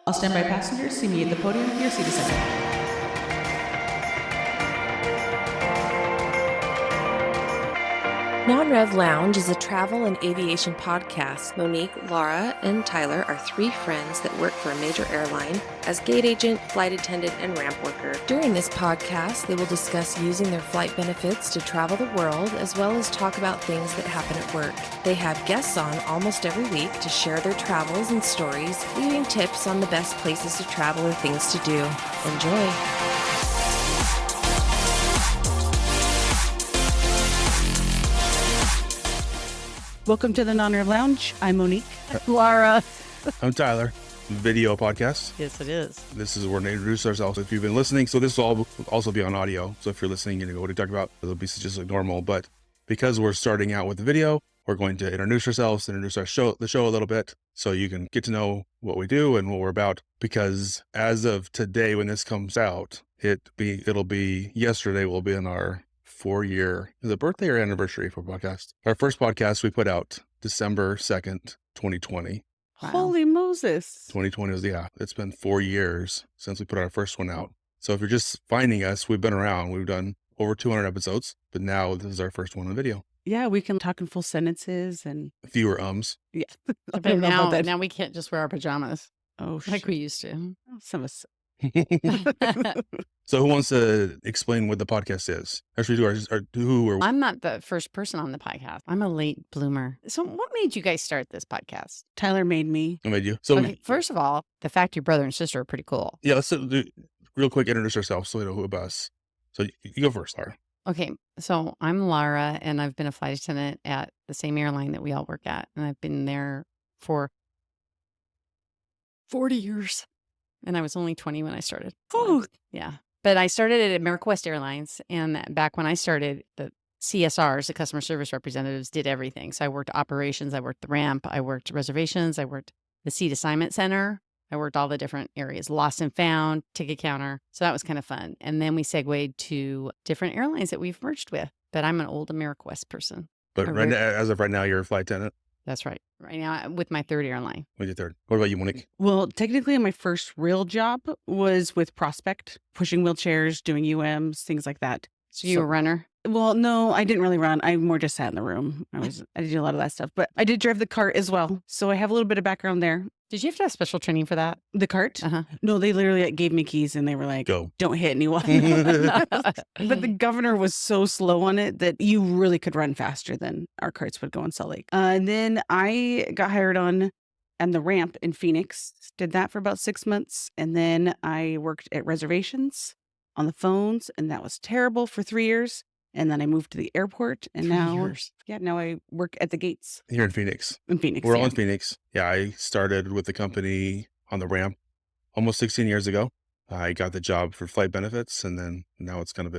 All standby passengers, see me at the podium for your seat assignment. Non-Rev Lounge is a travel and aviation podcast. Monique, Lara, and Tyler are three friends that work for a major airline as gate agent, flight attendant, and ramp worker. During this podcast, they will discuss using their flight benefits to travel the world, as well as talk about things that happen at work. They have guests on almost every week to share their travels and stories, leaving tips on the best places to travel or things to do. Enjoy. Welcome to the Non-Rev Lounge. I'm Monique. Lara. I'm Tyler. Video podcast. Yes, it is. This is where we introduce ourselves if you've been listening. So this will also be on audio. So if you're listening, you know what we talk about. It'll be just like normal. But because we're starting out with the video, we're going to introduce ourselves, introduce the show a little bit, so you can get to know what we do and what we're about. Because as of today, when this comes out, it'll be yesterday. We'll be in our 4-year, is it birthday or anniversary for podcast? Our first podcast we put out December 2nd, 2020. Wow. Holy Moses. 2020 was, it's been 4 years since we put our first one out. So if you're just finding us, we've been around. We've done over 200 episodes, but now this is our first one on video. Yeah, we can talk in full sentences and Fewer ums. yeah. But now we can't just wear our pajamas Oh, like we used to. Some of us. So who wants to explain what the podcast is? Actually, I'm not the first person on the podcast. I'm a late bloomer. So what made you guys start this podcast? Tyler made me. I made you. So Okay, first of all, the fact your brother and sister are pretty cool. yeah, let's do real quick, introduce ourselves so we know who about us. So you go first, Lara. Okay, so I'm Lara, and I've been a flight attendant at the same airline that we all work at. And I've been there for 40 years. And I was only 20 when I started. Oh. Yeah. But I started at AmeriQuest Airlines. And back when I started, the CSRs, the customer service representatives, did everything. So I worked operations, I worked the ramp, I worked reservations, I worked the seat assignment center. I worked all the different areas, lost and found, ticket counter. So that was kind of fun. And then we segued to different airlines that we've merged with. But I'm an old AmeriQuest person. But as of right now, you're a flight attendant. That's right. Right now, with my third airline. With your third. What about you, Monique? Well, technically, my first real job was with Prospect, pushing wheelchairs, doing UMs, things like that. So you a runner? Well, no, I didn't really run. I more just sat in the room. I did a lot of that stuff, but I did drive the cart as well. So I have a little bit of background there. Did you have to have special training for that? The cart? Uh-huh. No, they literally gave me keys and they were like, Go. Don't hit anyone. But the governor was so slow on it that you really could run faster than our carts would go in Salt Lake. And then I got hired on the ramp in Phoenix, did that for about 6 months. And then I worked at reservations on the phones, and that was terrible for 3 years. And then I moved to the airport, and now I work at the gates. Here in Phoenix. We're all in Phoenix. Yeah, I started with the company on the ramp almost 16 years ago. I got the job for flight benefits, and then now it's kind of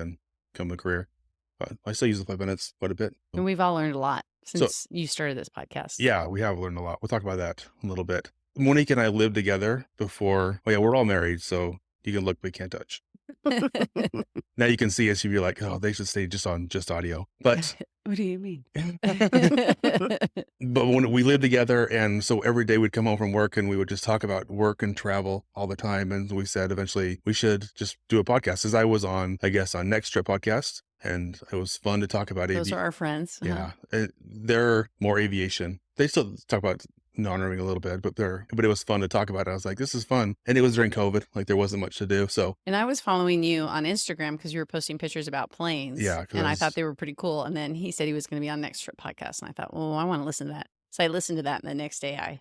become a career. But I still use the flight benefits quite a bit. And we've all learned a lot since you started this podcast. Yeah, we have learned a lot. We'll talk about that a little bit. Monique and I lived together before. Oh yeah, we're all married, so you can look but you can't touch. Now you can see us, you'd be like, oh, they should stay just audio. But What do you mean? but when we lived together, and so every day we'd come home from work and we would just talk about work and travel all the time. And we said eventually we should just do a podcast. As I was on Next Trip podcast, and it was fun to talk about Those are our friends. Yeah, they're more aviation. They still talk about non-revving a little bit, but it was fun to talk about it. I was like, this is fun. And it was during COVID, like there wasn't much to do. So, and I was following you on Instagram because you were posting pictures about planes. Yeah. And I thought they were pretty cool. And then he said he was going to be on Next Trip podcast. And I thought, well, I want to listen to that. So I listened to that. And the next day I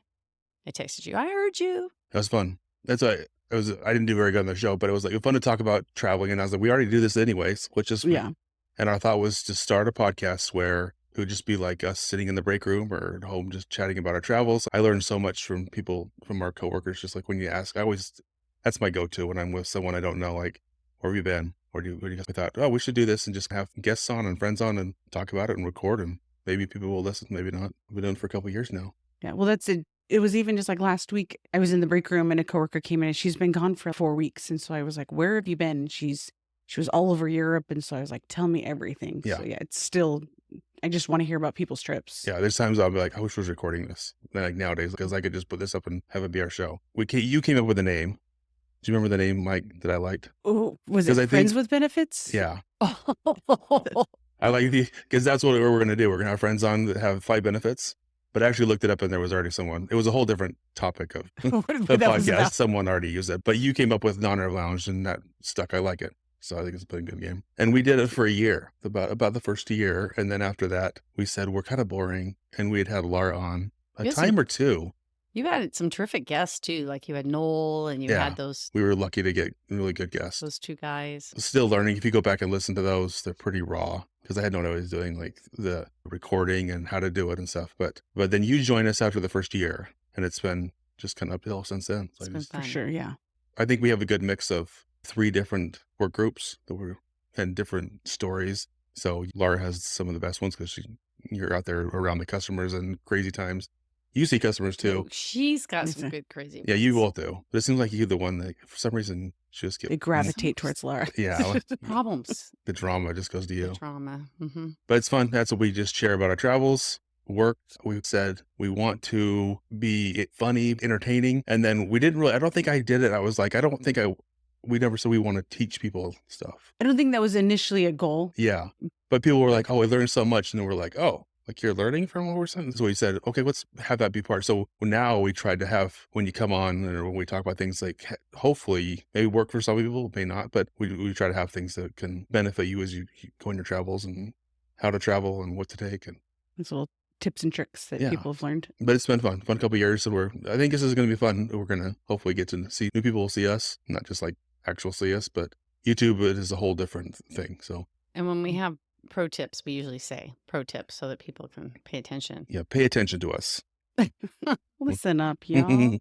texted you. I heard you. That was fun. That's why I didn't do very good on the show, but it was like fun to talk about traveling. And I was like, we already do this anyways, which is fun. Yeah. And our thought was to start a podcast where it would just be like us sitting in the break room or at home, just chatting about our travels. I learned so much from people, from our coworkers. Just like when you ask, that's my go-to when I'm with someone I don't know, like, where have you been? Where do you guys? I thought, oh, we should do this and just have guests on and friends on and talk about it and record, and maybe people will listen, maybe not. We've been doing it for a couple of years now. Yeah. Well, that's it. It was even just like last week, I was in the break room and a coworker came in and she's been gone for 4 weeks. And so I was like, where have you been? And she was all over Europe. And so I was like, tell me everything. Yeah. So yeah, it's still I just want to hear about people's trips. Yeah, there's times I'll be like, I wish I was recording this. Like nowadays, because I could just put this up and have it be our show. You came up with a name. Do you remember the name, Mike, that I liked? Oh, was 'Cause it I Friends think- with Benefits? Yeah. I like because that's what we're going to do. We're going to have friends on that have flight benefits. But I actually looked it up and there was already someone. It was a whole different topic of What the that was podcast. about. Someone already used it. But you came up with Non-Rev Lounge and that stuck. I like it. So I think it's been a good game. And we did it for a year, about the first year. And then after that, we said, we're kind of boring. And we had Lara on a Yes, time or two. You had some terrific guests too. Like you had Noel and you Yeah. had those We were lucky to get really good guests. two guys. Still learning. If you go back and listen to those, they're pretty raw because I had no idea what I was doing, like the recording and how to do it and stuff. But then you joined us after the first year and it's been just kind of uphill since then. So It's been For fun. sure, yeah. I think we have a good mix of 3 different work groups that were and different stories. So Lara has some of the best ones because you're out there around the customers and crazy times. You see customers too. Oh, she's got some Listen. good crazy. Yeah, you ones. both do. But it seems like you're the one that for some reason she just They get gravitate towards Lara. yeah, like, Problems. the drama just goes to The you. trauma. Mm-hmm. But it's fun. That's what we just share about our travels, work. We said we want to be funny, entertaining. And then we didn't really, I don't think I did it. I was like, we never said we want to teach people stuff. I don't think that was initially a goal. Yeah. But people were like, oh, I learned so much. And then we're like, oh, like you're learning from what we're saying. So we said, okay, let's have that be part. So now we tried to have, when you come on or when we talk about things like, hopefully maybe work for some people, may not, but we try to have things that can benefit you as you go on your travels and how to travel and what to take. And Those little tips and tricks that Yeah. people have learned. but it's been fun couple of years. So I think this is going to be fun. We're going to hopefully get to see new people will see us, not just like actual see us, but YouTube it is a whole different thing. So And when we have pro tips, we usually say pro tips so that people can pay attention. yeah, pay attention to us. Listen up, y'all.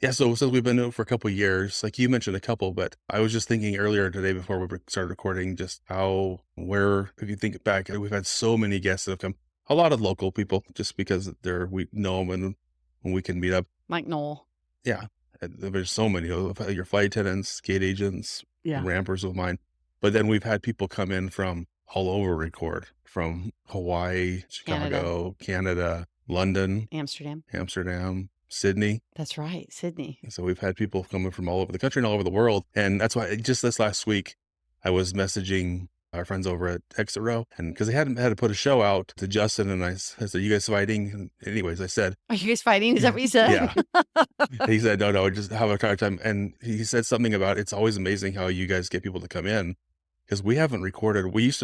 Yeah, so since we've been doing it for a couple of years, like you mentioned a couple, but I was just thinking earlier today before we started recording, just if you think back, we've had so many guests that have come, a lot of local people, just because we know them and when we can meet up. Like Noel. Yeah, there's so many of your flight attendants, gate agents, Yeah. rampers of mine. But then we've had people come in from all over record, from Hawaii, Chicago, Canada, London, Amsterdam, Sydney. That's right. Sydney. And so we've had people coming from all over the country and all over the world. And that's why just this last week, I was messaging our friends over at Exit Row. And because they hadn't had to put a show out to Justin, and I said, you guys fighting? And anyways, I said, Are you guys fighting? Is that what you said? Yeah. And he said, no, just have a hard time. And he said something about it's always amazing how you guys get people to come in. Because we haven't recorded, we've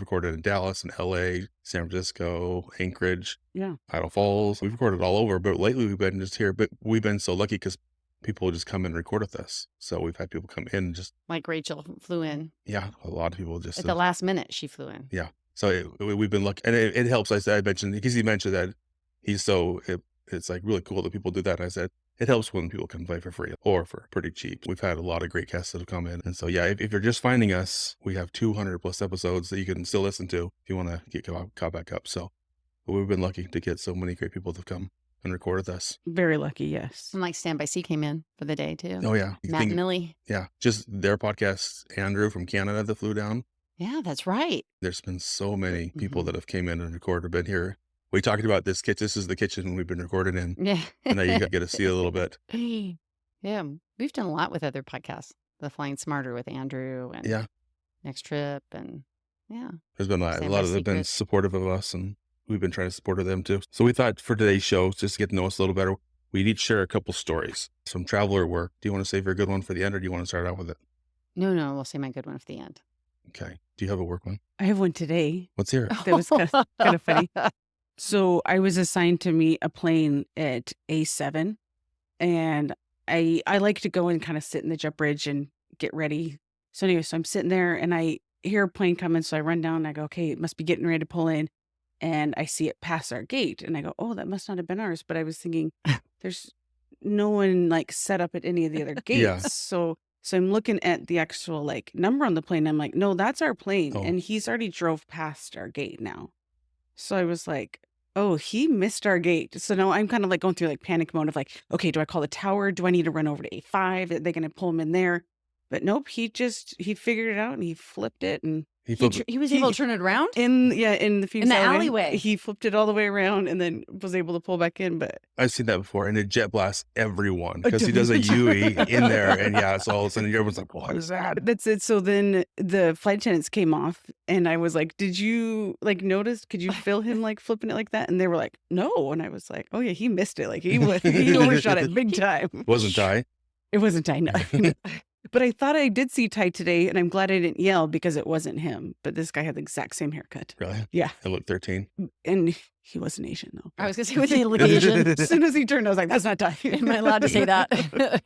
recorded in Dallas and LA, San Francisco, Anchorage, Yeah. Idaho Falls. We've recorded all over, but lately we've been just here. But we've been so lucky because people just come in and record with us. So we've had people come in just, Like Rachel flew in yeah, a lot of people just. at the last minute. She flew in. So we've been lucky. And it helps. I mentioned, because he mentioned that it's like really cool that people do that. And I said, it helps when people can play for free or for pretty cheap. We've had a lot of great guests that have come in. And so, yeah, if you're just finding us, we have 200 plus episodes that you can still listen to if you want to get caught back up. So we've been lucky to get so many great people to come and record with us. Very lucky, yes. And like Stand By C came in for the day too. Oh, yeah. Matt and Millie. Yeah. Just their podcast, Andrew from Canada that flew down. Yeah, that's right. There's been so many people Mhm. that have came in and recorded, been here. We talked about this kitchen. This is the kitchen we've been recording in. Yeah. And now you get to see a little bit. Yeah. We've done a lot with other podcasts. The Flying Smarter with Andrew and Yeah. Next Trip. And yeah. There's been a Stand lot by of them been Secret. supportive of us, and we've been trying to support them too. So we thought for today's show, just to get to know us a little better, we'd each share a couple stories, some traveler work. Do you want to save your good one for the end, or do you want to start out with it? No, we'll say my good one for the end. Okay. Do you have a work one? I have one today. Let's hear it. That was kind of funny. So I was assigned to meet a plane at A7, and I like to go and kind of sit in the jet bridge and get ready. So anyway, so I'm sitting there and I hear a plane coming. So I run down and I go, okay, it must be getting ready to pull in. And I see it pass our gate and I go, oh, that must not have been ours. But I was thinking there's no one like set up at any of the other gates. Yeah. So I'm looking at the actual like number on the plane. I'm like, no, that's our plane. Oh. And he's already drove past our gate now. So I was like, oh, he missed our gate. So now I'm kind of like going through like panic mode of like, okay, do I call the tower? Do I need to run over to A5? Are they going to pull him in there? But nope, he figured it out and he flipped it. And He was able to turn it around? in the Phoenix the alleyway. He flipped it all the way around and then was able to pull back in. But I've seen that before, and it jet blasts everyone because he does a UE in there, and so all of a sudden everyone's like, "What is that?" That's it. So then the flight attendants came off, and I was like, "Did you notice? Could you feel him flipping it like that?" And they were like, "No." And I was like, "Oh yeah, he missed it. He overshot it big time." Wasn't Ty? It wasn't Ty. No. But I thought I did see Ty today, and I'm glad I didn't yell because it wasn't him. But this guy had the exact same haircut. Really? Yeah. I look 13. And he wasn't Asian, though. I was going to say, with the look Asian. As soon as he turned, I was like, that's not Ty. Am I allowed to say that?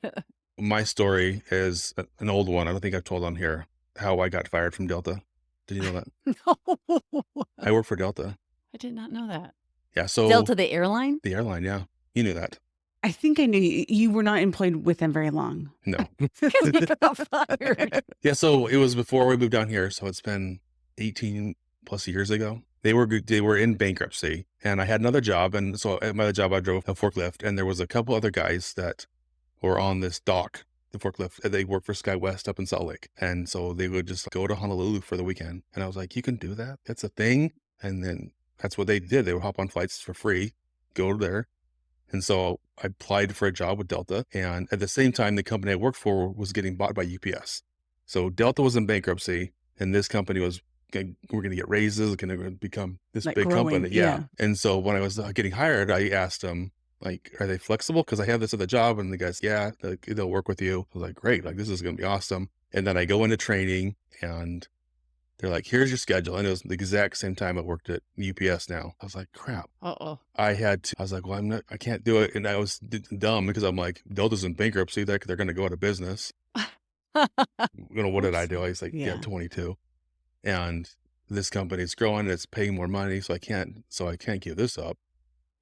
My story is an old one. I don't think I've told on here how I got fired from Delta. Did you know that? No. I work for Delta. I did not know that. Yeah. So Delta, the airline? The airline, yeah. You knew that. I think I knew you were not employed with them very long. No. Because he got fired. Yeah, so it was before we moved down here, so it's been 18 plus years ago. They were in bankruptcy, and I had another job, and so at my other job I drove a forklift, and there was a couple other guys that were on this dock, the forklift. They work for SkyWest up in Salt Lake, and so they would just go to Honolulu for the weekend. And I was like, "You can do that? That's a thing." And then that's what they did. They would hop on flights for free, go there. And so I applied for a job with Delta. And at the same time, the company I worked for was getting bought by UPS. So Delta was in bankruptcy, and this company we're going to get raises, going to become this big growing, company. Yeah. And so when I was getting hired, I asked them, are they flexible? Because I have this other job. And the guys, yeah, they'll work with you. I was like, great. This is going to be awesome. And then I go into training, and they're like, here's your schedule. And it was the exact same time I worked at UPS now. I was like, crap. Uh-oh. I was like, well, I can't do it. And I was dumb because I'm like, Delta's in bankruptcy. They're going to go out of business. What did I do? I was like, yeah, 22. And this company's growing and it's paying more money. So I can't give this up.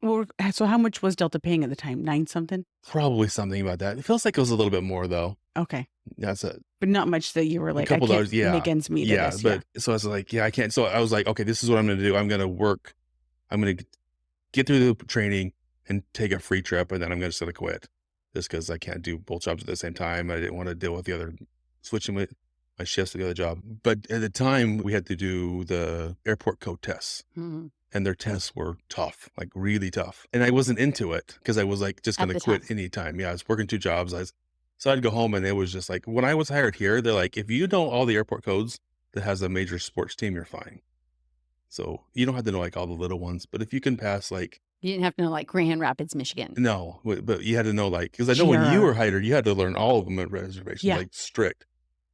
Well, so how much was Delta paying at the time? 9 something? Probably something about that. It feels like it was a little bit more though. Okay. That's it. But not much that you were like, a couple I can't dollars, make ends meet. Yeah, but so I was like, yeah, I can't. So I was like, okay, this is what I'm going to do. I'm going to work. I'm going to get through the training and take a free trip, and then I'm just going to quit just because I can't do both jobs at the same time. I didn't want to deal with switching my shifts to the other job. But at the time, we had to do the airport code tests. Mm-hmm. And their tests were tough, really tough. And I wasn't into it because I was just going to quit anytime. Yeah, I was working 2 jobs. So I'd go home, and it was just when I was hired here, they're like, if you know all the airport codes that has a major sports team, you're fine. So you don't have to know all the little ones, but if you can pass You didn't have to know Grand Rapids, Michigan. No, but you had to know because I know when you were hired, you had to learn all of them at reservations, strict.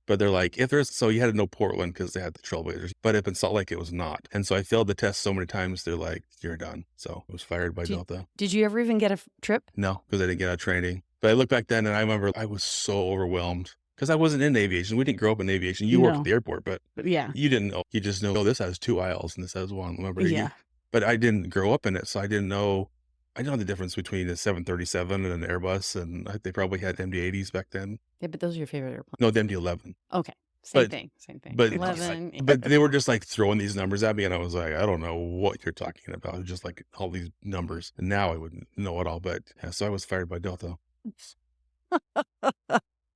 But they're like, so you had to know Portland because they had the Trailblazers, but if in Salt Lake, it was not. And so I failed the test so many times, they're like, you're done. So I was fired by Delta. Did you ever even get a trip? No, because I didn't get out of training. But I look back then and I remember I was so overwhelmed because I wasn't in aviation. We didn't grow up in aviation. You worked at the airport, but yeah, you didn't know. You just know, this has 2 aisles and this has 1. Remember? Yeah. But I didn't grow up in it, so I didn't know. I know the difference between a 737 and an Airbus, and they probably had MD-80s back then. Yeah, but those are your favorite airplanes. No, the MD-11. Okay. Same thing. But 11. But they were just throwing these numbers at me, and I was like, I don't know what you're talking about. Just all these numbers. And now I would know it all. But yeah, so I was fired by Delta.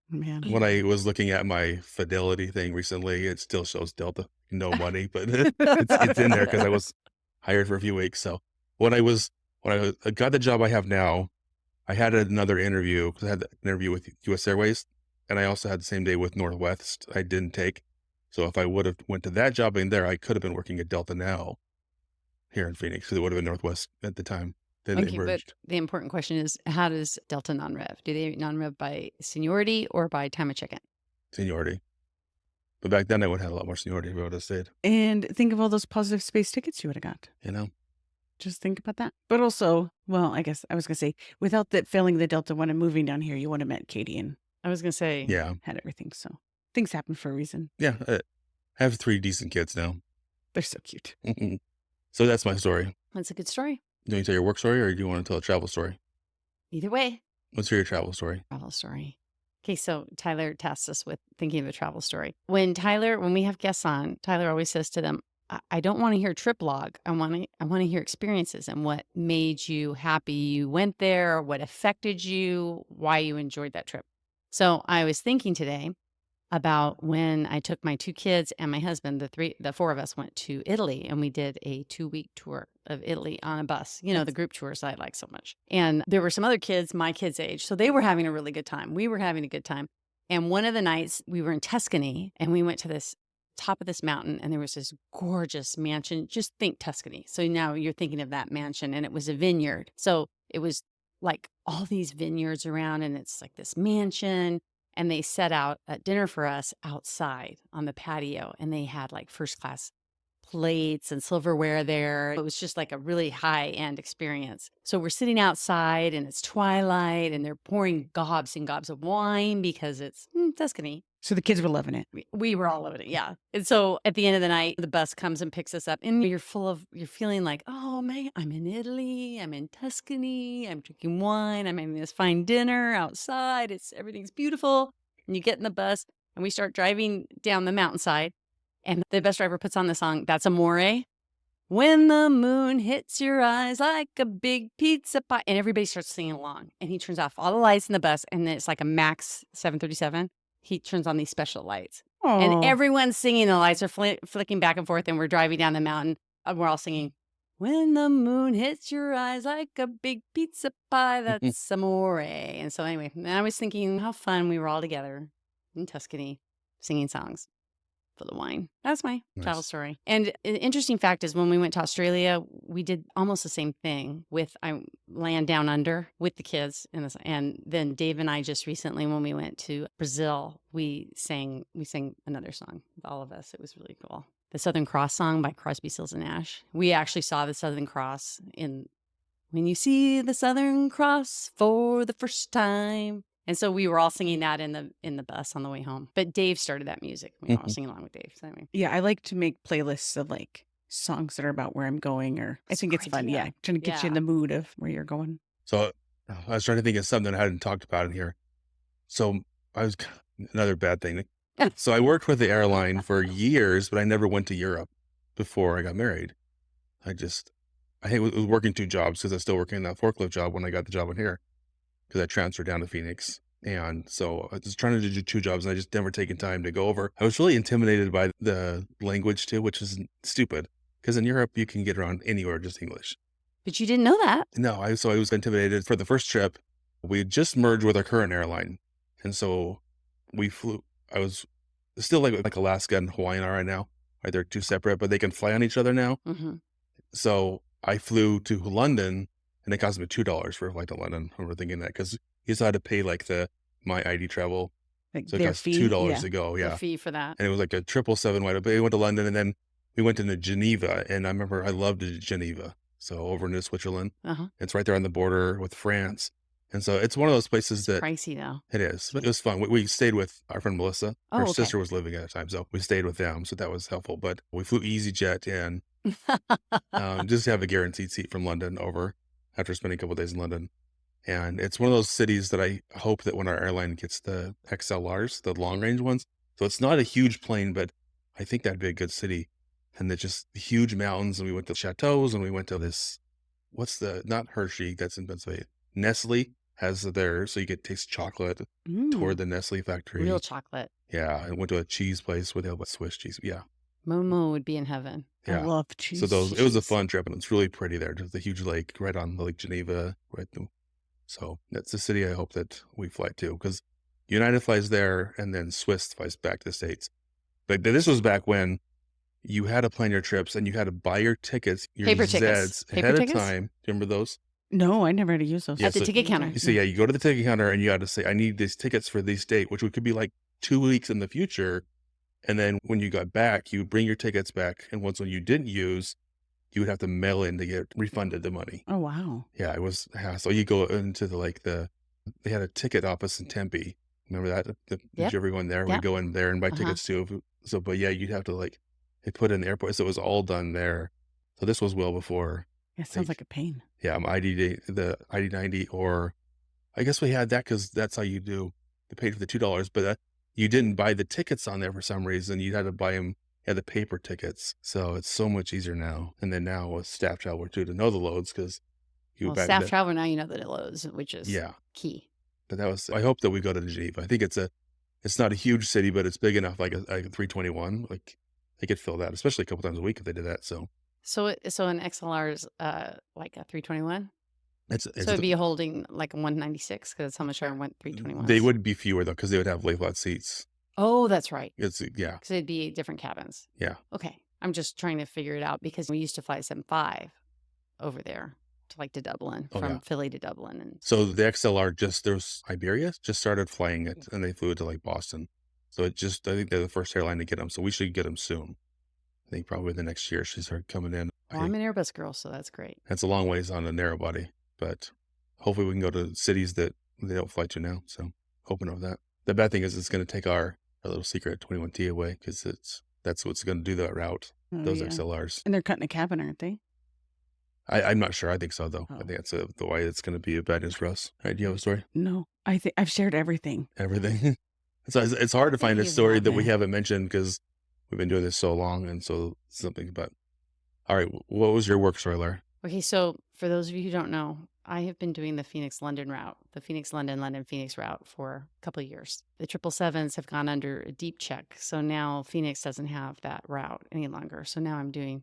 Man. When I was looking at my Fidelity thing recently, it still shows Delta. No money, but it's in there because I was hired for a few weeks. So when I got the job I have now, I had another interview because I had the interview with US Airways. And I also had the same day with Northwest I didn't take. So if I would have went to that job in there, I could have been working at Delta now here in Phoenix because it would have been Northwest at the time. Then they merged. But the important question is, how does Delta non-rev? Do they non-rev by seniority or by time of check-in? Seniority. But back then I would have had a lot more seniority if I would have stayed. And think of all those positive space tickets you would have got. Just think about that. But also, well, I guess I was going to say, without failing the Delta one and moving down here, you would have met Katie and I was going to say, had everything. So things happen for a reason. Yeah. I have 3 decent kids now. They're so cute. So that's my story. That's a good story. Do you tell your work story or do you want to tell a travel story? Either way. Let's hear your travel story. Travel story. Okay, so Tyler tasks us with thinking of a travel story. When we have guests on, Tyler always says to them, I don't want to hear trip log. I want to hear experiences and what made you happy you went there, what affected you, why you enjoyed that trip. So I was thinking today, about when I took my 2 kids and my husband, the 4 of us went to Italy, and we did a 2-week tour of Italy on a bus. You know, the group tours I like so much. And there were some other kids my kids' age, so they were having a really good time. We were having a good time. And one of the nights we were in Tuscany, and we went to this top of this mountain, and there was this gorgeous mansion. Just think Tuscany. So now you're thinking of that mansion, and it was a vineyard. So it was like all these vineyards around, and it's like this mansion. And they set out at dinner for us outside on the patio, and they had like first class plates and silverware there. It was just like a really high end experience. So we're sitting outside, and it's twilight, and they're pouring gobs and gobs of wine because it's Tuscany. So the kids were loving it. We were all loving it, yeah. And so at the end of the night, the bus comes and picks us up, and you're feeling like, oh man, I'm in Italy, I'm in Tuscany, I'm drinking wine, I'm having this fine dinner outside, everything's beautiful. And you get in the bus, and we start driving down the mountainside, and the bus driver puts on the song, That's Amore. When the moon hits your eyes like a big pizza pie, and everybody starts singing along, and he turns off all the lights in the bus, and it's like a Max 737. He turns on these special lights, and Oh, everyone's singing. The lights are flicking back and forth, and we're driving down the mountain, and we're all singing, when the moon hits your eyes like a big pizza pie, that's amore. And so anyway, and I was thinking how fun we were all together in Tuscany singing songs for the wine. That's my travel Nice. story. And an interesting fact is when we went to Australia, we did almost the same thing with land down under with the kids. And then Dave and I just recently, when we went to Brazil, we sang another song with all of us. It was really cool. The Southern Cross song by Crosby, Stills and Nash. We actually saw the Southern Cross When You See the Southern Cross for the first time. And so we were all singing that in the bus on the way home. But Dave started that music. We were all singing along with Dave. So anyway. yeah. I like to make playlists of like songs that are about where I'm going, or I That's think a it's great fun. idea. Yeah. Trying to get you in Yeah. the mood of where you're going. So I was trying to think of something I hadn't talked about in here. So another bad thing. So I worked with the airline for years, but I never went to Europe before I got married. I think I was working 2 jobs because I was still working that forklift job when I got the job in here, because I transferred down to Phoenix. And so I was trying to do 2 jobs, and I just never taken time to go over. I was really intimidated by the language too, which is stupid, because in Europe you can get around anywhere, just English. But you didn't know that. No, I was intimidated. For the first trip, we had just merged with our current airline. And so we flew, I was still like Alaska and Hawaiian are right now. Right? They're 2 separate, but they can fly on each other now. Mm-hmm. So I flew to London, and it cost me $2 for a flight to London. I remember thinking that, because you still had to pay like my ID travel. Like So it their cost fee. $2 Yeah. to go. The Yeah. fee for that. And it was like a 777 white. But we went to London, and then we went into Geneva. And I remember I loved Geneva. So over into Switzerland. Uh-huh. It's right there on the border with France. And so it's one of those places that Pricey though. it is, but it was fun. We stayed with our friend Melissa. Oh, Her okay. sister was living at the time, so we stayed with them. So that was helpful. But we flew EasyJet in, just to have a guaranteed seat from London over after spending a couple of days in London. And it's one of those cities that I hope that when our airline gets the XLRs, the long range ones. So it's not a huge plane, but I think that'd be a good city. And they're just huge mountains. And we went to chateaus, and we went to this, not Hershey, that's in Pennsylvania. Nestle has theirs, so you get taste chocolate toward the Nestle factory. Real chocolate. Yeah, I went to a cheese place with Swiss cheese. Yeah, Momo would be in heaven. I yeah. love cheese. So it was a cheese. fun trip, and it's really pretty there. Just a huge lake right on Lake Geneva. So that's the city I hope that we fly to, because United flies there, and then Swiss flies back to the States. But this was back when you had to plan your trips, and you had to buy your tickets, your Paper tickets. Zeds Paper ahead tickets? of time. Do you remember those? No, I never had to use those. Yeah, At the so- ticket counter. You see, yeah, you go to the ticket counter, and you got to say, I need these tickets for these date, which could be like 2 weeks in the future. And then when you got back, you bring your tickets back. And once when you didn't use, you would have to mail in to get refunded the money. Oh, wow. Yeah, it was hassle. You go into they had a ticket office in Tempe. Remember that? Did Yep. you ever go in there? Yep. We'd go in there and buy Uh-huh. tickets too. So, but yeah, you'd have to they put it in the airport. So it was all done there. So this was well before. It sounds like a pain. Yeah, the ID90, or I guess we had that because that's how you paid for the $2, but you didn't buy the tickets on there for some reason. You had to buy them, the paper tickets. So it's so much easier now. And then now with StaffTraveler too, to know the loads, because Well, StaffTraveler now you know that it loads, which is yeah. key. But I hope that we go to Geneva. I think it's a It's not a huge city, but it's big enough, like a 321. Like they could fill that, especially a couple times a week if they did that. So So an XLR is like a 321. it's So it'd be holding like a 196 because that's how much I went 321. they would be fewer though because they would have lay flat seats. Oh, that's right. It's Because it'd be different cabins. yeah. Okay. I'm just trying to figure it out because we used to fly 75 over there to Dublin, Oh, from yeah. Philly to Dublin. And So the XLR there's Iberia just started flying it, and they flew it to like Boston. So I think they're the first airline to get them. So we should get them soon. I think probably the next year she started coming in. well, I'm an Airbus girl, so that's great. That's a long ways on a narrow body, but hopefully we can go to cities that they don't fly to now. So hoping of that. The bad thing is it's going to take our little secret 21T away because that's what's going to do that route. Oh, Those yeah. XLRs. And they're cutting a cabin, aren't they? I'm not sure. I think so though. Oh. I think that's the way it's going to be a bad news for us. All right, do you have a story? No, I think I've shared everything. Everything. It's hard to find a You story that we haven't. haven't mentioned because we've been doing this so long, and so something about. All right, what was your work story, Lara? Okay, so for those of you who don't know, I have been doing the Phoenix-London route, the Phoenix-London, London-Phoenix route for a couple of years. The 777s have gone under a deep check, so now Phoenix doesn't have that route any longer. So now I'm doing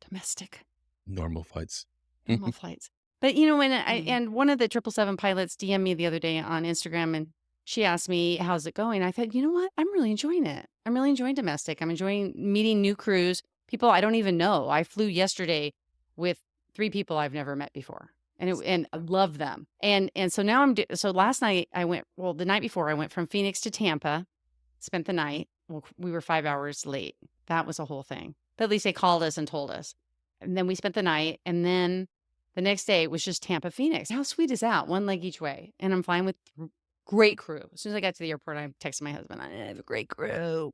domestic Normal flights. normal flights. But and one of the 777 pilots DM'd me the other day on Instagram, and she asked me, how's it going? I thought, you know what? I'm really enjoying it. I'm really enjoying domestic. I'm enjoying meeting new crews, people I don't even know. I flew yesterday with 3 people I've never met before, and I love them. And so now so last night the night before I went from Phoenix to Tampa, spent the night. Well, we were 5 hours late. That was a whole thing. But at least they called us and told us. And then we spent the night, and then the next day it was just Tampa, Phoenix. How sweet is that? One leg each way. And I'm flying with great crew. As soon as I got to the airport, I texted my husband, I have a great crew.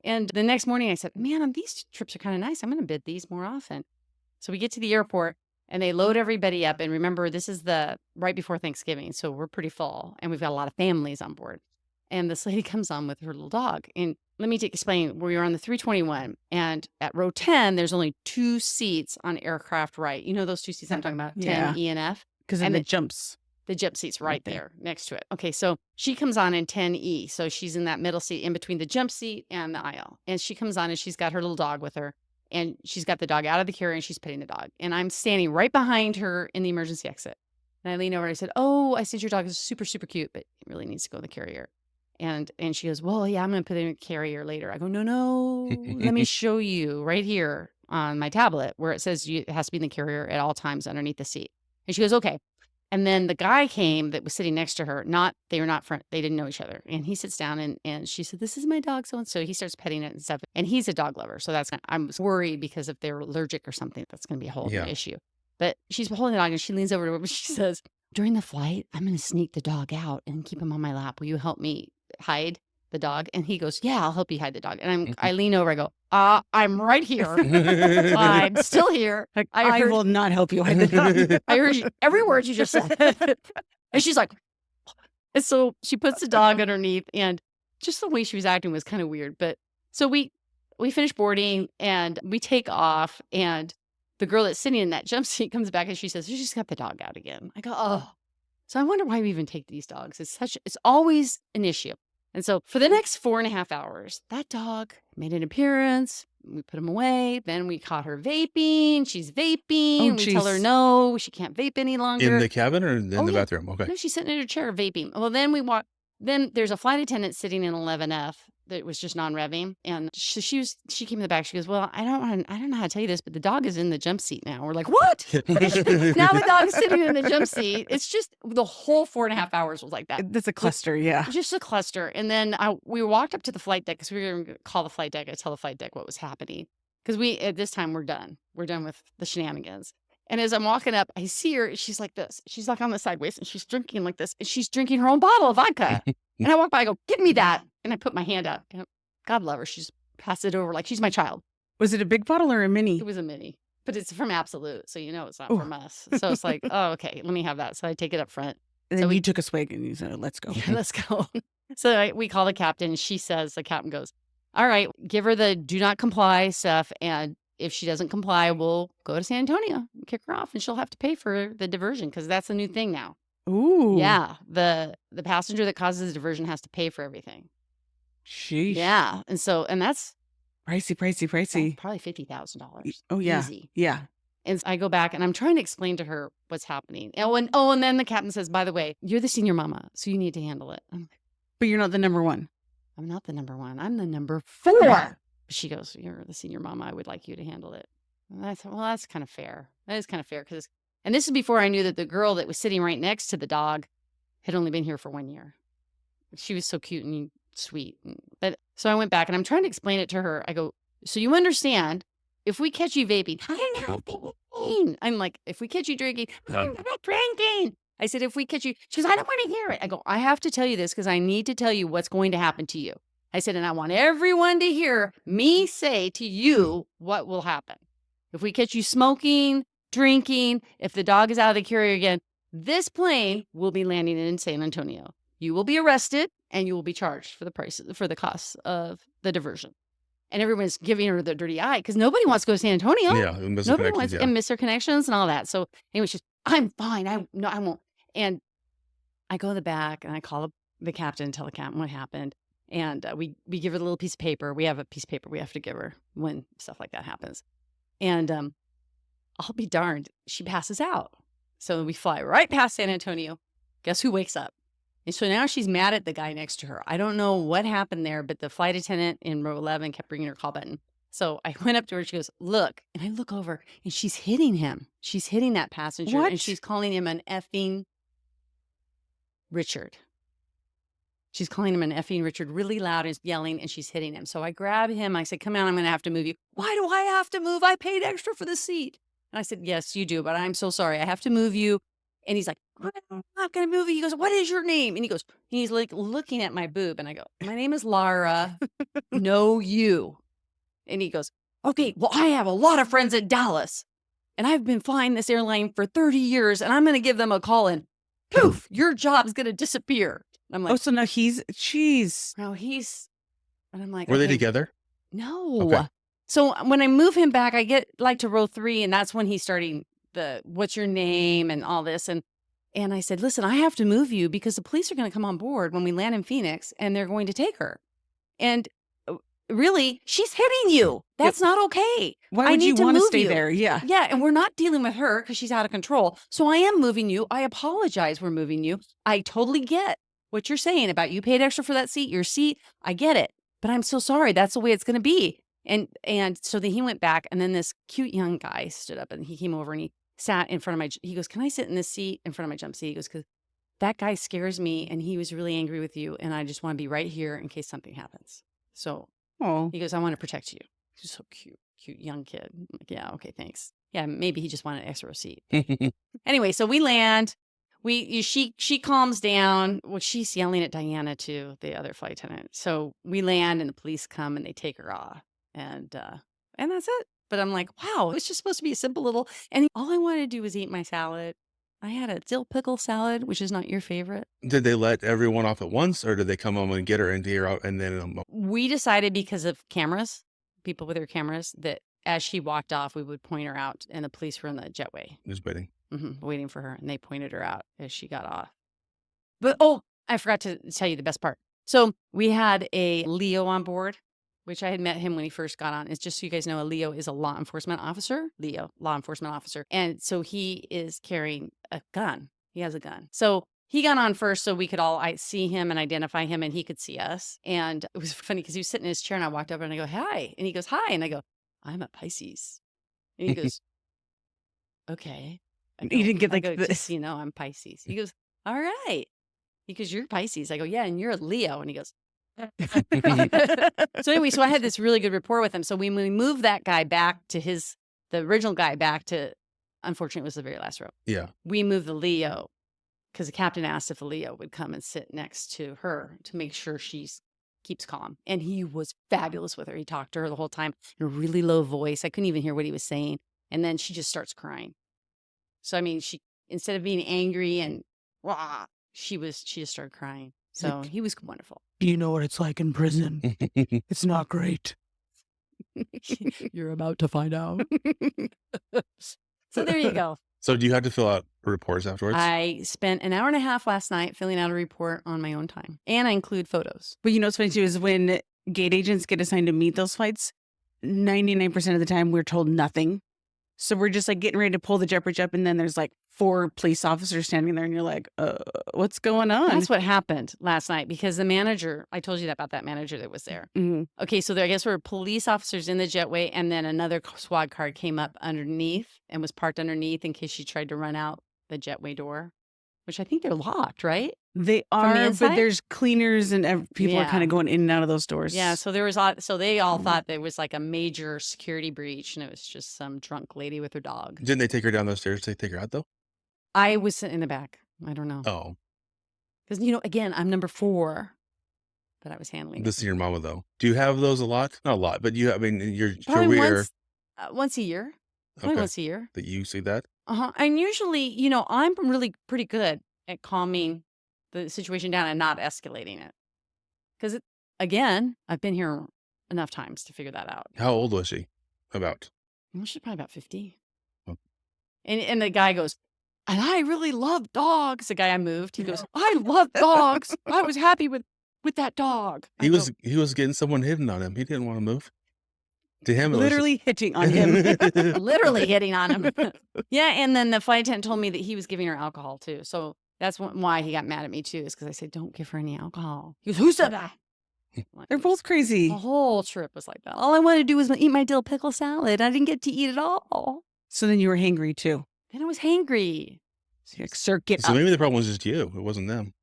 And the next morning I said, man, these trips are kind of nice. I'm going to bid these more often. So we get to the airport and they load everybody up. And remember, this is right before Thanksgiving. So we're pretty full and we've got a lot of families on board. And this lady comes on with her little dog. And let me explain. We were on the 321, and at row 10, there's only 2 seats on aircraft right. You know those 2 seats I'm talking about, 10 E and F? Because And the the- jumps. The jump seat's right Right there. there next to it. Okay, so she comes on in 10E. So she's in that middle seat in between the jump seat and the aisle. And she comes on and she's got her little dog with her. And she's got the dog out of the carrier and she's petting the dog. And I'm standing right behind her in the emergency exit. And I lean over and I said, oh, I said your dog is super, super cute, but it really needs to go in the carrier. And she goes, well, yeah, I'm going to put it in a carrier later. I go, no, let me show you right here on my tablet where it says it has to be in the carrier at all times underneath the seat. And she goes, okay. And then the guy came that was sitting next to her. They were not friends. They didn't know each other. And he sits down and she said, this is my dog, so-and-so. He starts petting it and stuff. And he's a dog lover. So I'm worried because if they're allergic or something, that's going to be a whole Yeah. issue. But she's holding the dog and she leans over to him and she says, during the flight, I'm going to sneak the dog out and keep him on my lap. Will you help me hide the dog? And he goes, yeah, I'll help you hide the dog. And I lean over, I go, I'm right here. I'm still here. Like, I I heard- will not help you hide the dog. I heard every word you just said. And she's like, and so she puts the dog underneath, and just the way she was acting was kind of weird. But so we finish boarding and we take off, and the girl that's sitting in that jump seat comes back and she says, she's got the dog out again. I go, oh. So I wonder why we even take these dogs. It's always an issue. And so for the next 4.5 hours, that dog made an appearance. We put him away. Then we caught her vaping. She's vaping. Oh, we tell her jeez. no, she can't vape any longer. In the cabin or in Oh, the yeah. bathroom? Okay. No, she's sitting in her chair vaping. Well, then we walk. Then there's a flight attendant sitting in 11F that was just non-revving, and she came in the back. She goes, "Well, I don't know how to tell you this, but the dog is in the jump seat now." We're like, "What?" Now the dog's sitting in the jump seat. It's just the whole 4.5 hours was like that. That's a cluster, yeah. Just a cluster. And then we walked up to the flight deck because we were going to call the flight deck and tell the flight deck what was happening. Because at this time, we're done. We're done with the shenanigans. And as I'm walking up, I see her. She's like this. She's like on the sideways and she's drinking like this. And she's drinking her own bottle of vodka. And I walk by, I go, give me that. And I put my hand out. And God love her. She's passed it over like she's my child. Was it a big bottle or a mini? It was a mini, but it's from Absolute. So it's not Ooh. from us. So it's like, oh, okay, let me have that. So I take it up front. And So then we- you took a swig and you said, let's go. Yeah, let's go. So we call the captain. She says, the captain goes, all right, give her the do not comply stuff. And if she doesn't comply, we'll go to San Antonio, kick her off, and she'll have to pay for the diversion because that's a new thing now. Ooh. Yeah. The passenger that causes the diversion has to pay for everything. Sheesh. Yeah. And that's Pricey. probably $50,000. Oh, yeah. Easy. Yeah. And I go back and I'm trying to explain to her what's happening. And then the captain says, by the way, you're the senior mama, so you need to handle it. But you're not the number one. I'm not the number one. I'm the number 4. She goes, you're the senior mama. I would like you to handle it. And I thought, well, that's kind of fair. That is kind of fair. And this is before I knew that the girl that was sitting right next to the dog had only been here for 1 year. She was so cute and sweet. But so I went back and I'm trying to explain it to her. I go, so you understand, if we catch you vaping, I'm like, if we catch you drinking, I'm not drinking. I said, if we catch you, she goes, I don't want to hear it. I go, I have to tell you this because I need to tell you what's going to happen to you. I said, and I want everyone to hear me say to you what will happen. If we catch you smoking, drinking, if the dog is out of the carrier again, this plane will be landing in San Antonio. You will be arrested and you will be charged for the costs of the diversion. And everyone's giving her the dirty eye because nobody wants to go to San Antonio. Yeah, Nobody wants and miss their connections and all that. So anyway, she's, I'm fine. I won't. And I go to the back and I call the captain and tell the captain what happened. And we give her the little piece of paper. We have a piece of paper we have to give her when stuff like that happens. And I'll be darned, she passes out. So we fly right past San Antonio. Guess who wakes up? And so now she's mad at the guy next to her. I don't know what happened there, but the flight attendant in row 11 kept ringing her call button. So I went up to her. She goes, look. And I look over and she's hitting him. She's hitting that passenger. What? And she's calling him an effing Richard. She's calling him an effing Richard really loud and yelling, and she's hitting him. So I grab him. I said, come on, I'm going to have to move you. Why do I have to move? I paid extra for the seat. And I said, yes, you do, but I'm so sorry. I have to move you. And he's like, I'm not going to move you. He goes, what is your name? And he's like looking at my boob. And I go, my name is Lara. No, you. And he goes, okay, well, I have a lot of friends in Dallas. And I've been flying this airline for 30 years. And I'm going to give them a call and poof, your job's going to disappear. I'm like, Oh, so now jeez. no, and I'm like, Were they okay, together? no. Okay. So when I move him back, I get like to row 3, and that's when he's starting the what's your name and all this. And I said, listen, I have to move you because the police are going to come on board when we land in Phoenix and they're going to take her. And really, she's hitting you. That's not okay. Why would you need to want to move stay you. there? Yeah. Yeah, and we're not dealing with her because she's out of control. So I am moving you. I apologize we're moving you. I totally get what you're saying about you paid extra for that seat, your seat. I get it. But I'm so sorry. That's the way it's going to be. And so then he went back, and then this cute young guy stood up and he came over and he sat in front of he goes, can I sit in this seat in front of my jump seat? He goes, because that guy scares me and he was really angry with you. And I just want to be right here in case something happens. So Oh. he goes, I want to protect you. He's so cute young kid. I'm like, yeah, okay, thanks. Yeah, maybe he just wanted an extra seat. Anyway, so we land. She calms down. Well, she's yelling at Diana too, the other flight attendant. So we land and the police come and they take her off. And that's it. But I'm like, wow, it's just supposed to be a simple little, and all I wanted to do was eat my salad. I had a dill pickle salad, which is not your favorite. Did they let everyone off at once, or did they come home and get her and get her out and then We decided because of cameras, people with their cameras, that as she walked off, we would point her out, and the police were in the jetway. just waiting? Waiting for her, and they pointed her out as she got off. But, oh, I forgot to tell you the best part. So we had a Leo on board, which I had met him when he first got on. It's just so you guys know, a Leo is a law enforcement officer. Leo, law enforcement officer. And so he is carrying a gun. He has a gun. So he got on first so we could all see him and identify him, and he could see us. And it was funny because he was sitting in his chair, and I walked over and I go, hi. And he goes, hi. And I go, I'm a Pisces. And he goes, okay. You didn't get like just this. so you know, I'm Pisces. He goes, all right. Because you're Pisces. I go, yeah, and you're a Leo. And he goes, so anyway, so I had this really good rapport with him. So we moved that guy back to the original guy back to, unfortunately, it was the very last row. Yeah. We moved the Leo because the captain asked if a Leo would come and sit next to her to make sure she keeps calm. And he was fabulous with her. He talked to her the whole time in a really low voice. I couldn't even hear what he was saying. And then she just starts crying. So, I mean, she, instead of being angry and wah, she just started crying. So he was wonderful. Do you know what it's like in prison? It's not great. You're about to find out. So there you go. So do you have to fill out reports afterwards? I spent an hour and a half last night filling out a report on my own time. And I include photos. But you know what's funny too is when gate agents get assigned to meet those flights, 99% of the time we're told nothing. So we're just like getting ready to pull the jet bridge up, and then there's like 4 police officers standing there, and you're like, what's going on? That's what happened last night because the manager, I told you that about that manager that was there. Mhm. Okay, so there, I guess there were police officers in the jetway, and then another SWAT car came up underneath and was parked underneath in case she tried to run out the jetway door, which I think they're locked, right? They the are, but inside? there's cleaners and people are Yeah. kind of going in and out of those doors. Yeah, so there was, so they all thought there was like a major security breach, and it was just some drunk lady with her dog. Didn't they take her down those stairs? Did they take her out though? I was sitting in the back. I don't know. Oh, Because, again, I'm number 4 that I was handling. this is your mama though. Do you have those a lot? Not a lot, but I mean, your Probably career. once a year. Probably Okay. once a year. That you see that? And usually, I'm really pretty good at calming the situation down and not escalating it. Because, again, I've been here enough times to figure that out. How old was she? About? Well, she's probably about 50. Oh. And the guy goes, and I really love dogs. The guy I moved, he goes, I love dogs. I was happy with that dog. He was getting someone hidden on him. He didn't want to move. To him, it was literally hitting on him. literally hitting on him. Yeah, and then the flight attendant told me that he was giving her alcohol too. So that's why he got mad at me too, is because I said, don't give her any alcohol. He goes, who said that? They're both crazy. The whole trip was like that. All I wanted to do was eat my dill pickle salad. I didn't get to eat it all. So then you were hangry too. Then I was hangry. So you're like, sir, get So up. maybe the problem was just you. It wasn't them.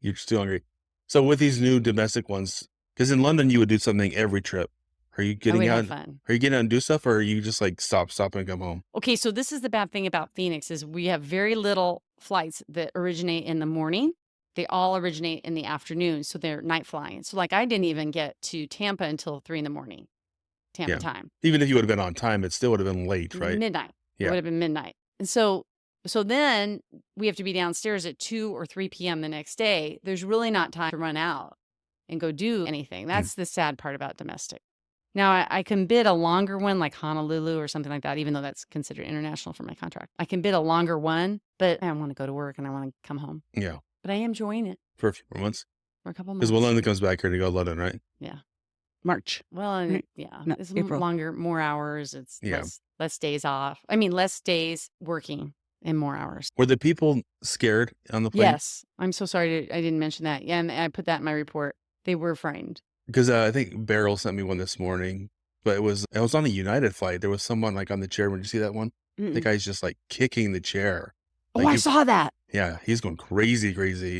You're still hungry. So with these new domestic ones, because in London you would do something every trip. Are you I getting would out? have fun. Are you getting out and do stuff, or are you just like stop and come home? Okay, so this is the bad thing about Phoenix is we have very little flights that originate in the morning. They all originate in the afternoon, so they're night flying. So like I didn't even get to Tampa until 3 a.m. Tampa Yeah. time. Even if you would have been on time, it still would have been late, right? Midnight. Yeah. It would have been midnight. And so then we have to be downstairs at 2 or 3 p.m. the next day. There's really not time to run out and go do anything. That's the sad part about domestic. Now, I can bid a longer one like Honolulu or something like that, even though that's considered international for my contract. I can bid a longer one, but I want to go to work and I want to come home. Yeah. But I am enjoying it For a few more months. for a couple Because months. London comes back here to go to London, right? March. Well, and Right. yeah, No, it's April. longer, more hours. It's Yeah. less days off. I mean, less days working and more hours. Were the people scared on the plane? Yes. I'm so sorry I didn't mention that. Yeah, and I put that in my report. They were frightened. Because I think Beryl sent me one this morning, but it was on a United flight. There was someone like on the chair. Did you see that one? The Mm-mm. guy's just like kicking the chair. Oh, Like I he- saw that. Yeah, he's going crazy.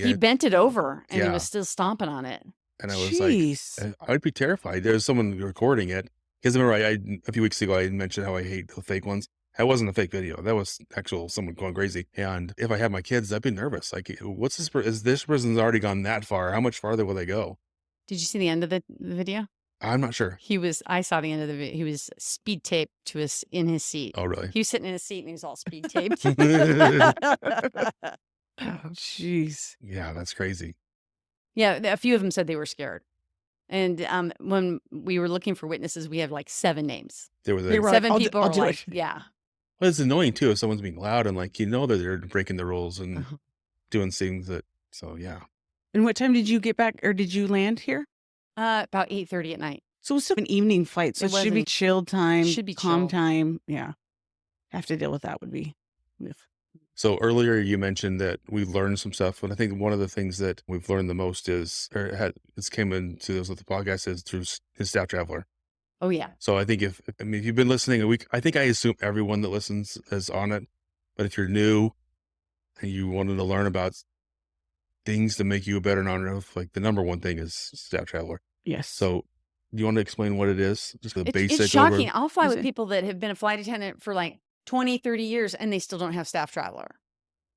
He bent it over and he Yeah. was still stomping on it. And I was Jeez. like, I'd be terrified. There's someone recording it. Because remember, a few weeks ago, I mentioned how I hate the fake ones. That wasn't a fake video. That was actual someone going crazy. And if I had my kids, I'd be nervous. Like, what's this? Is this person's already gone that far? How much farther will they go? Did you see the end of the video? I'm not sure. I saw the end of the video. He was speed taped in his seat. Oh, really? He was sitting in his seat and he was all speed taped. Oh, jeez. Yeah, that's crazy. Yeah, a few of them said they were scared. And when we were looking for witnesses, we have like 7 names. They were They were like, 7 "I'll do- people I'll are do like, it." yeah. Well, it's annoying too if someone's being loud and like that they're breaking the rules and Uh-huh. doing things that. So yeah, And what time did you get back, or did you land here? About 8:30 at night. So it was still an evening flight, so It it should be wasn't- chill time, should be calm chill. time. Yeah, have to deal with that would be. ugh. So earlier you mentioned that we've learned some stuff, and I think one of the things that we've learned the most it's came into those with the podcast is through his StaffTraveler. Oh, yeah. So I think if you've been listening a week, I assume everyone that listens is on it. But if you're new and you wanted to learn about things to make you a better non-rev, like the number one thing is StaffTraveler. Yes. So do you want to explain what it is? Just the basic It's shocking. over. I'll fly Is with it? people that have been a flight attendant for like 20, 30 years and they still don't have StaffTraveler.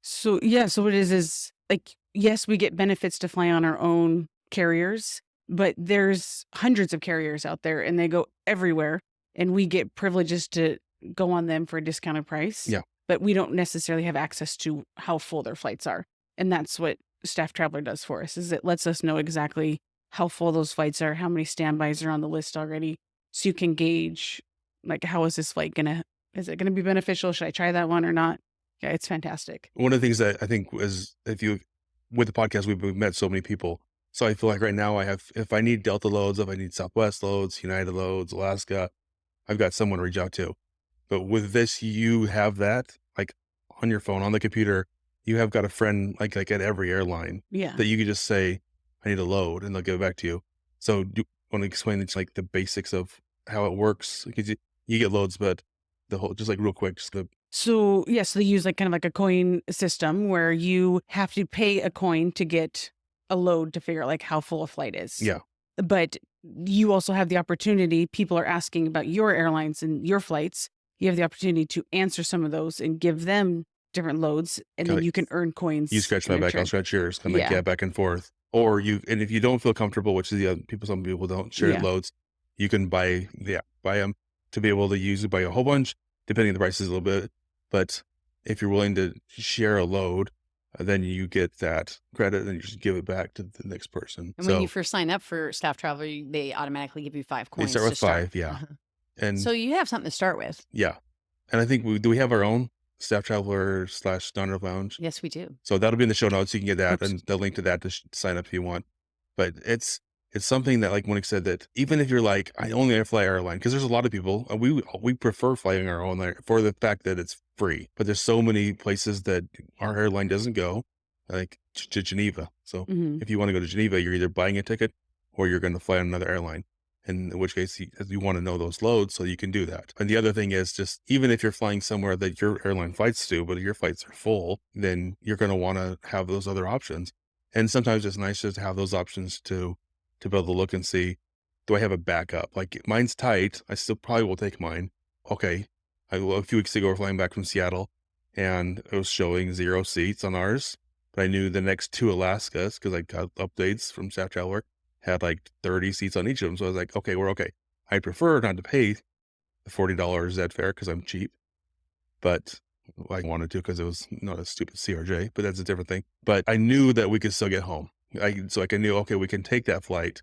So yeah, so what it is like, yes, we get benefits to fly on our own carriers, but there's hundreds of carriers out there and they go everywhere, and we get privileges to go on them for a discounted price. Yeah. But we don't necessarily have access to how full their flights are. And that's what StaffTraveler does for us, is it lets us know exactly how full those flights are, how many standbys are on the list already, so you can gauge like, how is this flight gonna Is it going to be beneficial? Should I try that one or not? Yeah, it's fantastic. One of the things that I think is with the podcast, we've met so many people. So I feel like right now if I need Delta loads, if I need Southwest loads, United loads, Alaska, I've got someone to reach out to. But with this, you have that like on your phone, on the computer, you have got a friend like at every airline Yeah. that you could just say, I need a load, and they'll give it back to you. So do you want to explain like the basics of how it works? Because you get loads, but just like real quick, just So yes, they use like kind of like a coin system where you have to pay a coin to get a load to figure out like how full a flight is. yeah. But you also have the opportunity, people are asking about your airlines and your flights. You have the opportunity to answer some of those and give them different loads, and Kinda then you can earn coins. You scratch my in back, return. I'll scratch yours, kind of like, Yeah. back and forth. Or and if you don't feel comfortable, which is some people don't share Yeah. loads, you can buy them to be able to use it, buy a whole bunch, depending on the prices a little bit. But if you're willing to share a load, then you get that credit and you just give it back to the next person. And so when you first sign up for StaffTraveler, they automatically give you 5 they coins. start to with 5, yeah. Uh-huh. And So you have something to start with. yeah. And I think we have our own StaffTraveler / Non-Rev Lounge. Yes, we do. So that'll be in the show notes. You can get that Oops. and the link to that to sign up if you want. But it's something that, like Monique said, that even if you're like, I only fly airline, because there's a lot of people, we prefer flying our own for the fact that it's free. But there's so many places that our airline doesn't go, like to Geneva. So Mhm. if you want to go to Geneva, you're either buying a ticket or you're going to fly on another airline. In which case, you want to know those loads so you can do that. And the other thing is just, even if you're flying somewhere that your airline flights to, but your flights are full, then you're going to want to have those other options. And sometimes it's nice just to have those options to be able to look and see, do I have a backup? Like mine's tight. I still probably will take mine. Okay. A few weeks ago, we're flying back from Seattle and it was showing 0 seats on ours. But I knew the next 2 Alaskas, because I got updates from StaffTraveler, had like 30 seats on each of them. So I was like, okay, we're okay. I prefer not to pay the $40 Z fare because I'm cheap, but I wanted to because it was not a stupid CRJ, but that's a different thing. But I knew that we could still get home. So I knew, okay, we can take that flight.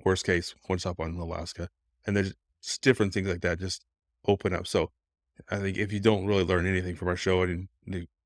Worst case, one stop on Alaska. And there's just different things like that just open up. So I think if you don't really learn anything from our show, and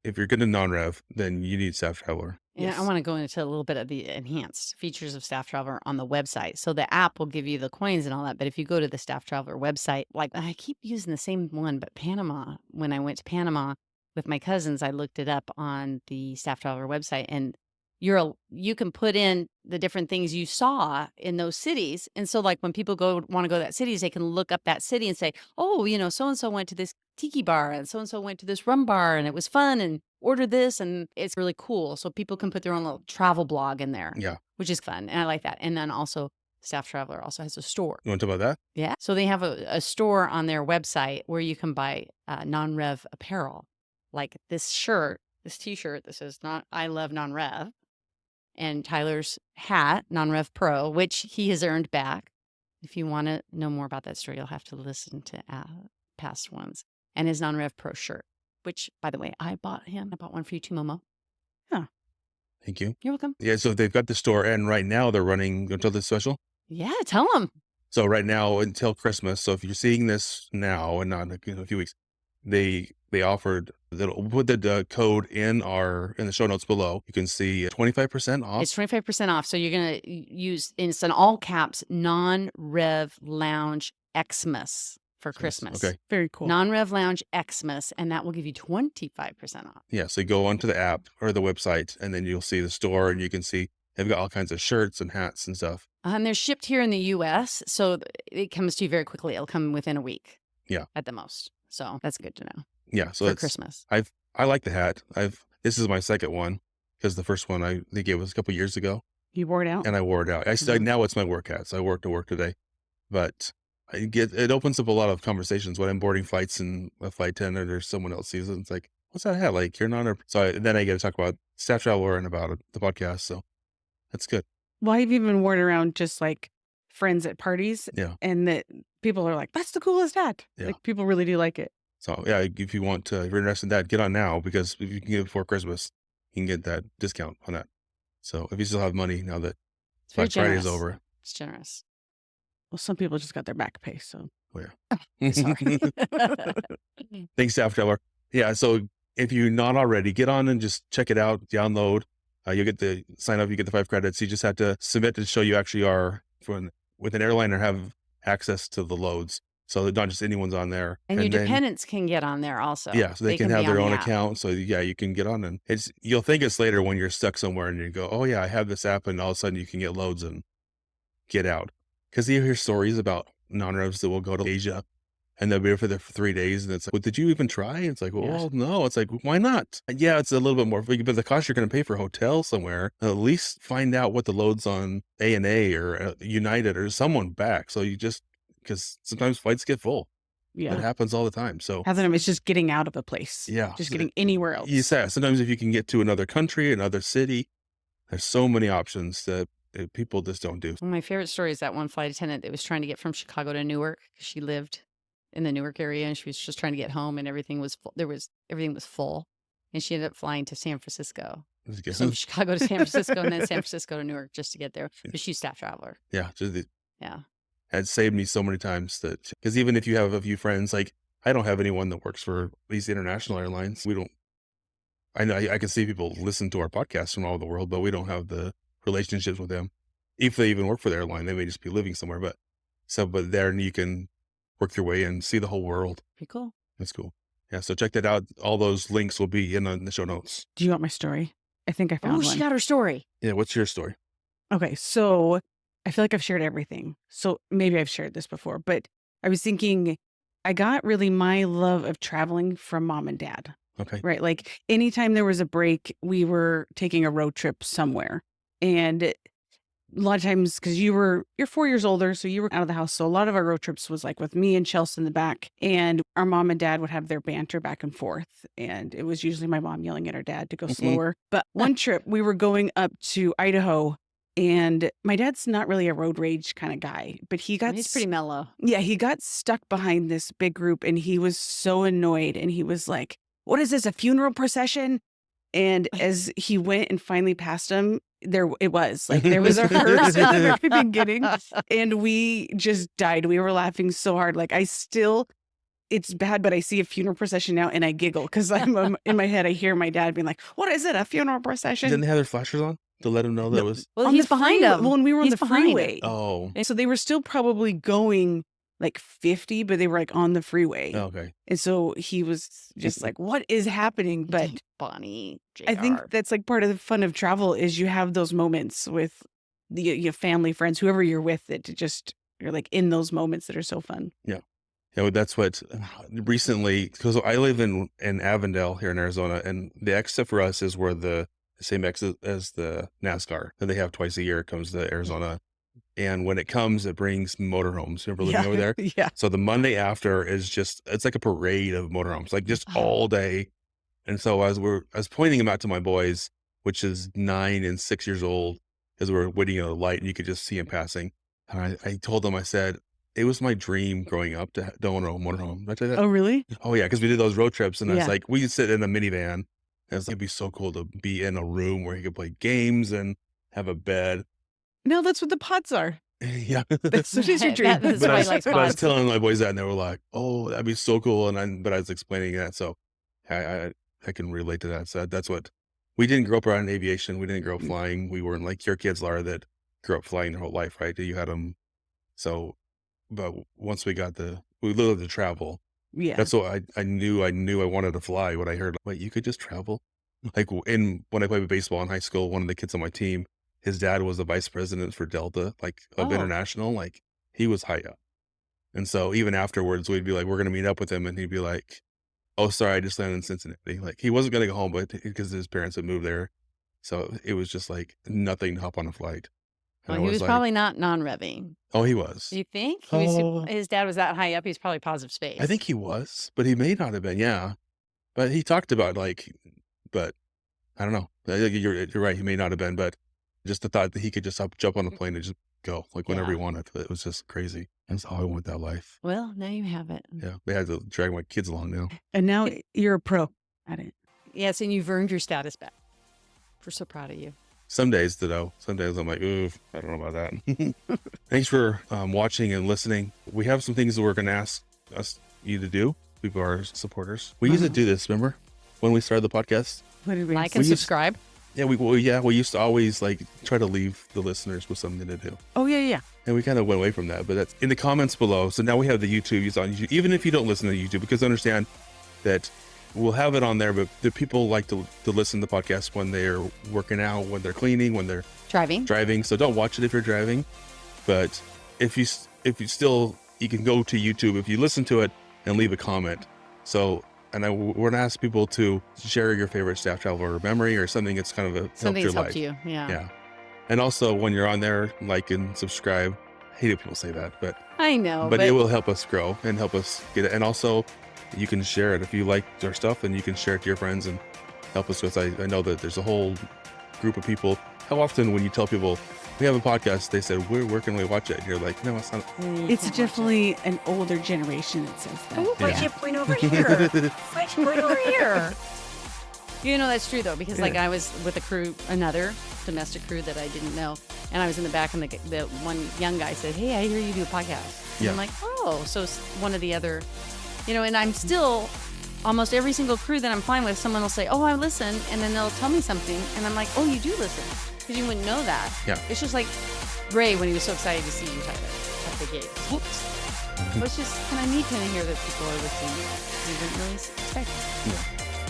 if you're good to non-rev, then you need StaffTraveler. And Yes. I want to go into a little bit of the enhanced features of StaffTraveler on the website. So the app will give you the coins and all that. But if you go to the StaffTraveler website, like I keep using the same one, but Panama, when I went to Panama with my cousins, I looked it up on the StaffTraveler website, and you can put in the different things you saw in those cities. And so like when people want to go to that cities, they can look up that city and say, oh, so-and-so went to this tiki bar and so-and-so went to this rum bar and it was fun and ordered this, and it's really cool. So people can put their own little travel blog in there, Yeah. which is fun. And I like that. And then also StaffTraveler also has a store. You want to talk about that? Yeah. So they have a store on their website where you can buy non-rev apparel, like this t-shirt that says I love non-rev, and Tyler's hat, non-rev pro, which he has earned back. If you want to know more about that story, you'll have to listen to past ones. And his non-rev pro shirt, which, by the way, I bought one for you too, Momo. Thank you. You're welcome. Yeah, so they've got the store, and right now they're running until this special. Yeah, tell them. So right now until Christmas. So if you're seeing this now and not in a few weeks, they offered that. We'll put the code in the show notes below. You can see 25% off. It's 25% off. So you're going to use, and it's in all caps, Non-Rev Lounge Xmas for Christmas. Okay. Very cool. Non-Rev Lounge Xmas, and that will give you 25% off. Yeah. So you go onto the app or the website, and then you'll see the store, and you can see they've got all kinds of shirts and hats and stuff. And they're shipped here in the U.S., so it comes to you very quickly. It'll come within a week. Yeah. At the most. So that's good to know. Yeah. So for Christmas. I like the hat. This is my second one because the first one they gave us a couple years ago. You wore it out. And I wore it out. Now it's my work hat. So I work to work today, but it opens up a lot of conversations when I'm boarding flights and a flight attendant or someone else sees it. It's like, what's that hat? Like, you're not then I get to talk about StaffTraveler and about the podcast. So that's good. Well, I've even worn it around just like friends at parties. Yeah. And that people are like, that's the coolest hat. Yeah. Like people really do like it. So yeah, if you're interested in that, get on now, because if you can get it before Christmas, you can get that discount on that. So if you still have money now that It's very Black Friday is generous. over. It's generous. Well, some people just got their back pay. So Oh yeah. Sorry. Thanks, StaffTraveler. Yeah. So if you're not already, get on and just check it out, download. You get the sign up, you get the 5 credits. You just have to submit to show you actually are with an airline or have access to the loads. So that not just anyone's on there. And your then, dependents can get on there also. yeah, so they can be have their on own the app. account. So yeah, you can get on and you'll think it's later when you're stuck somewhere and you go, oh yeah, I have this app, and all of a sudden you can get loads and get out. Because you hear stories about non-revs that will go to Asia and they'll be there for 3 days. And it's like, well, did you even try? It's like, well, no. It's like, why not? Yeah, it's a little bit more, but the cost you're going to pay for a hotel somewhere, at least find out what the loads on ANA or United or someone back. So you just, because sometimes flights get full. Yeah. It happens all the time. So it's just getting out of a place. yeah. Just getting anywhere else. You said sometimes if you can get to another country, another city, there's so many options that people just don't do. Well, my favorite story is that one flight attendant that was trying to get from Chicago to Newark, because she lived in the Newark area and she was just trying to get home, and everything was full. Everything was full, and she ended up flying to San Francisco. So from Chicago to San Francisco and then San Francisco to Newark just to get there. But she's StaffTraveler. Yeah. Yeah. It saved me so many times that, because even if you have a few friends, like I don't have anyone that works for these international airlines. We don't, I know I can see people listen to our podcast from all over the world, but we don't have the relationships with them. If they even work for the airline, they may just be living somewhere, but there you can work your way and see the whole world. Pretty cool. That's cool. Yeah. So check that out. All those links will be in the show notes. Do you want my story? I think I found one. Oh, she got her story. Yeah. What's your story? Okay, so I feel like I've shared everything. So maybe I've shared this before, but I was thinking I got really my love of traveling from mom and dad, Okay. right? Like anytime there was a break, we were taking a road trip somewhere. And a lot of times, because you're 4 years older, so you were out of the house. So a lot of our road trips was like with me and Chelsea in the back, and our mom and dad would have their banter back and forth. And it was usually my mom yelling at her dad to go slower. But one trip we were going up to Idaho, and my dad's not really a road rage kind of guy, but he's pretty mellow. Yeah, he got stuck behind this big group and he was so annoyed. And he was like, what is this, a funeral procession? And as he went and finally passed him, there was a hearse at the very beginning, and we just died. We were laughing so hard. Like it's bad, but I see a funeral procession now and I giggle because I'm in my head. I hear my dad being like, what is it, a funeral procession? Didn't they have their flashers on to let them know that was? Well, he's behind him. Well, when we were on the freeway. Oh. And so they were still probably going like 50, but they were like on the freeway. Oh, okay. And so he was just like, what is happening? But Bonnie, I think that's like part of the fun of travel is you have those moments with your family, friends, whoever you're with, that you're like in those moments that are so fun. Yeah. Yeah, that's what recently, because I live in Avondale here in Arizona, and the exit for us is where the same exit as the NASCAR that they have twice a year. It comes to Arizona. And when it comes, it brings motorhomes. You ever living over there? Yeah. So the Monday after is it's like a parade of motorhomes, like just all day. And so as I was pointing them out to my boys, which is 9 and 6 years old, as we're waiting at a light and you could just see him passing. And I told them, I said, it was my dream growing up to own a motorhome. Did I tell you that? Oh, really? Oh, yeah. Because we did those road trips and I was Yeah. like, we could sit in a minivan. And it's like, it'd be so cool to be in a room where you could play games and have a bed. No, that's what the pods are. Yeah. That's what is your dream. That's But why I he was, likes but I was pods. telling my boys that, and they were like, "Oh, that'd be so cool." But I was explaining that, so I can relate to that. So that's what we didn't grow up around aviation. We didn't grow up flying. We weren't like your kids, Lara, that grew up flying their whole life, right? You had them. So, but once we lived to travel. Yeah. That's what I knew I wanted to fly. When I heard, wait, you could just travel. Like when I played baseball in high school, one of the kids on my team, his dad was the vice president for Delta, like of international, like he was high up. And so even afterwards, we'd be like, we're going to meet up with him. And he'd be like, oh, sorry, I just landed in Cincinnati. Like he wasn't going to go home, but because his parents had moved there. So it was just like nothing to hop on a flight. And Well, I he was like, probably not non-revving. oh, he was. You think? Oh. His dad was that high up. He's probably positive space. I think he was, but he may not have been. Yeah. But he talked about but I don't know. You're right. He may not have been, but just the thought that he could just jump on a plane and just go like whenever he wanted. It was just crazy. That's how I want that life. Well, now you have it. Yeah. They had to drag my kids along now. And now you're a pro at it. Yes, and you've earned your status back. We're so proud of you. Some days, though, some days I'm like, ooh, I don't know about that. Thanks for watching and listening. We have some things that we're going to ask you to do. People are supporters. We used to do this, remember? When we started the podcast? What did we Like and subscribe. We used to always like try to leave the listeners with something to do. Oh, yeah. And we kind of went away from that, but that's in the comments below. So now we have the YouTube. It's on YouTube. Even if you don't listen to YouTube, because understand that we'll have it on there, but the people like to listen to the podcast when they're working out, when they're cleaning, when they're driving. So don't watch it if you're driving. But if you still, you can go to YouTube if you listen to it and leave a comment. So, and we're gonna ask people to share your favorite StaffTraveler memory or something that's kind of Something that's helped helped your life. you. Yeah. And also when you're on there, like and subscribe. I hate it when people say that, but I know. but it will help us grow and help us get it. And also you can share it. If you like our stuff, then you can share it to your friends and help us with. I know that there's a whole group of people. How often when you tell people we have a podcast, they said, where can we watch it? And you're like, no, it's not. It's definitely an older generation that says that. Oh, why'd you point over here? Why'd you point over here? You know, that's true, though, because like I was with a crew, another domestic crew that I didn't know, and I was in the back, and the one young guy said, hey, I hear you do a podcast. And I'm like, oh, so one of the other, you know, and I'm still, almost every single crew that I'm flying with, someone will say, oh, I listen, and then they'll tell me something, and I'm like, oh, you do listen, because you wouldn't know that. Yeah. It's just like Ray when he was so excited to see you, Tyler, at the gate. Whoops. So it's just kind of neat to hear that people are listening. You didn't really expect it. Yeah.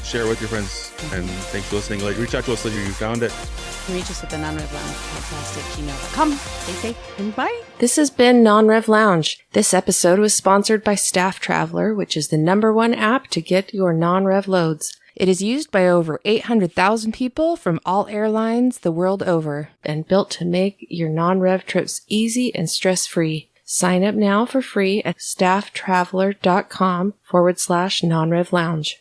Share it with your friends, and thanks for listening. Like, reach out to us later. You found it. You can reach us at the Non-Rev Lounge podcast@gmail.com. Stay safe and bye. This has been Non-Rev Lounge. This episode was sponsored by StaffTraveler, which is the #1 app to get your non-rev loads. It is used by over 800,000 people from all airlines the world over and built to make your non-rev trips easy and stress-free. Sign up now for free at StaffTraveler.com/non-rev lounge.